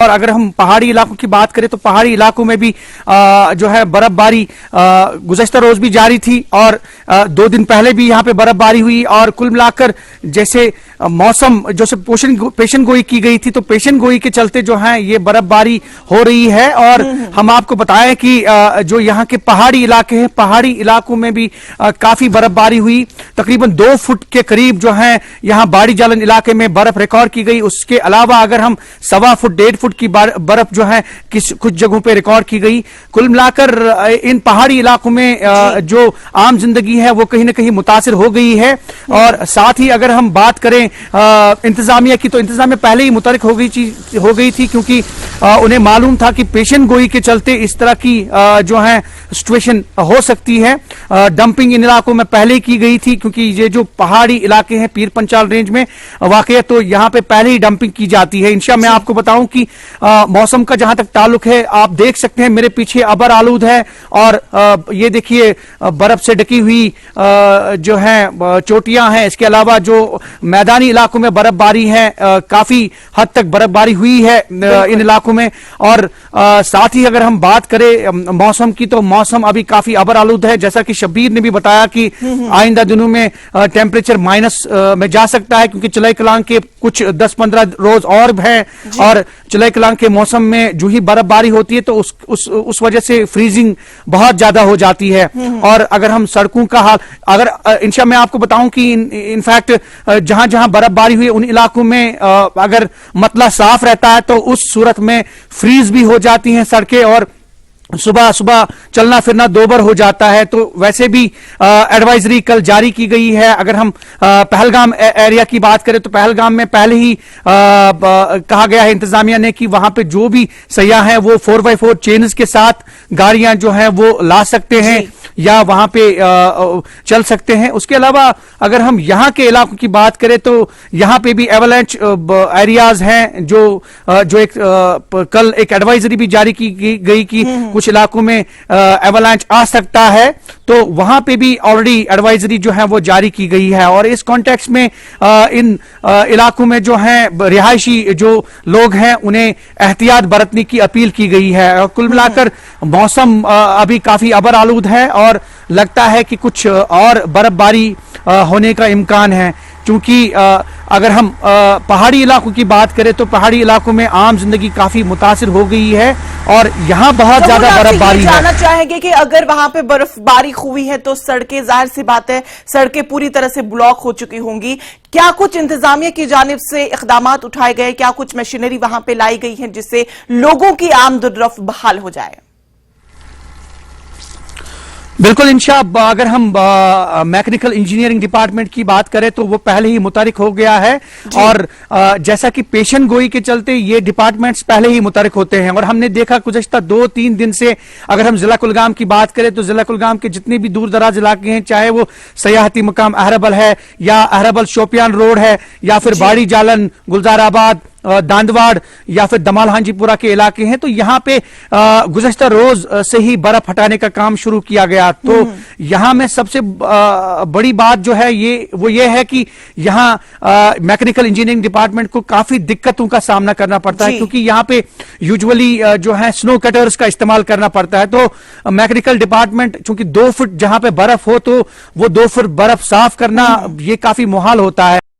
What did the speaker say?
और अगर हम पहाड़ी इलाकों की बात करें तो पहाड़ी इलाकों में भी जो है बर्फबारी गुज़श्ता रोज भी जारी थी और 2 दिन पहले भी यहाँ पे बर्फबारी हुई। और कुल मिलाकर जैसे मौसम जो से पेशन गोई की गई थी, तो पेशन गोई के चलते जो है ये बर्फबारी हो रही है। और हम आपको बताएं कि जो यहाँ के पहाड़ी इलाके हैं, पहाड़ी इलाकों में भी काफी बर्फबारी हुई। तकरीबन 2 फुट के करीब जो है यहाँ बाड़ी जालन इलाके में बर्फ रिकॉर्ड की गई। उसके अलावा अगर हम 1.25 फुट 1.5 फुट की बर्फ जो है कुछ जगहों पे रिकॉर्ड की गई। कुल मिलाकर इन पहाड़ी इलाकों में जो आम जिंदगी है वो कहीं ना कहीं मुतासिर हो गई है। और साथ ही अगर हम बात करें इंतजामिया की, तो इंतजामिया पहले ही मुतरक हो गई थी क्योंकि उन्हें मालूम था कि पेशन गोई के चलते इस तरह की जो है सिचुएशन हो सकती है। डंपिंग इन इलाकों में पहले की गई थी क्योंकि ये जो पहाड़ी इलाके हैं पीर पंचाल रेंज में वाकई, तो यहाँ पे पहले ही डंपिंग की जाती है। इंशाअल्लाह मैं आपको बताऊं कि मौसम का जहां तक ताल्लुक है, आप देख सकते हैं मेरे पीछे अबर आलूद है और ये देखिए बर्फ से ढकी हुई जो है चोटियां हैं। इसके अलावा जो मैदानी इलाकों में बर्फबारी है, काफी हद तक बर्फबारी हुई है इन इलाकों में। और साथ ही अगर हम बात करें मौसम की, तो मौसम अभी काफी अबर आलूद है। जैसा कि शब्बीर ने भी बताया कि आइंदा दिनों में टेम्परेचर माइनस में जा सकता है क्योंकि चिलाई कलांग के कुछ 10-15 रोज और हैं। और चिलाई कलांग के मौसम में जो ही बर्फबारी होती है तो उस वजह से फ्रीजिंग बहुत ज्यादा हो जाती है। और अगर हम सड़कों का हाल, अगर इंशाल्लाह मैं आपको बताऊं कि इनफैक्ट जहां जहां बर्फबारी हुई उन इलाकों में अगर मतला साफ रहता है तो उस सूरत में फ्रीज भी हो जाती हैं सड़कें और सुबह सुबह चलना फिरना दोबर हो जाता है। तो वैसे भी एडवाइजरी कल जारी की गई है। अगर हम पहलगाम एरिया की बात करें तो पहलगाम में पहले ही कहा गया है इंतजामिया ने कि वहां पे जो भी सयाह हैं वो 4x4 चेन्स के साथ गाड़ियां जो हैं वो ला सकते हैं या वहां पे चल सकते हैं। उसके अलावा अगर हम यहाँ के इलाकों की बात करें तो यहाँ पे भी एवलांच एरियाज हैं जो एक कल एक एडवाइजरी भी जारी की गई कि कुछ इलाकों में एवलांच आ सकता है, तो वहां पे भी ऑलरेडी एडवाइजरी जो है वो जारी की गई है। और इस कॉन्टेक्स्ट में इन इलाकों में जो है रिहायशी जो लोग हैं उन्हें एहतियात बरतने की अपील की गई है। और कुल मिलाकर मौसम अभी काफी अबर आलूद है और लगता है कि कुछ और बर्फबारी होने का इम्कान है क्योंकि अगर हम पहाड़ी इलाकों की बात करें तो पहाड़ी इलाकों में आम जिंदगी काफी मुतासिर हो गई है और यहाँ बहुत ज्यादा बर्फबारी है। जानना चाहेंगे कि अगर वहां पे बर्फबारी हुई है तो सड़कें, जाहिर सी बात है सड़कें पूरी तरह से ब्लॉक हो चुकी होंगी, क्या कुछ इंतजामिया की जानिब से इकदाम उठाए गए, क्या कुछ मशीनरी वहां पे लाई गई है जिससे लोगों की आमदोरफ्त बहाल हो जाए? बिल्कुल इंशाअल्लाह अगर हम मैकेनिकल इंजीनियरिंग डिपार्टमेंट की बात करें तो वो पहले ही मुतरक हो गया है। और जैसा कि पेशन गोई के चलते ये डिपार्टमेंट्स पहले ही मुतरक होते हैं। और हमने देखा गुज़श्ता 2-3 दिन से अगर हम जिला कुलगाम की बात करें तो जिला कुलगाम के जितने भी दूर दराज इलाके हैं, चाहे वो सयाहती मकाम अहरबल है या अहरबल शोपियान रोड है या फिर बाड़ी जालन, गुलजाराबाद, दांदवाड़ या फिर दमाल हांजीपुरा के इलाके हैं, तो यहाँ पे गुज़श्ता रोज से ही बर्फ हटाने का काम शुरू किया गया। तो यहाँ में सबसे बड़ी बात जो है वो ये है कि यहाँ मैकेनिकल इंजीनियरिंग डिपार्टमेंट को काफी दिक्कतों का सामना करना पड़ता है क्योंकि यहाँ पे यूजुअली जो है स्नो कटर्स का इस्तेमाल करना पड़ता है। तो मैकेनिकल डिपार्टमेंट चूंकि 2 फुट जहां पे बर्फ हो तो वो 2 फुट बर्फ साफ करना ये काफी मुहाल होता है।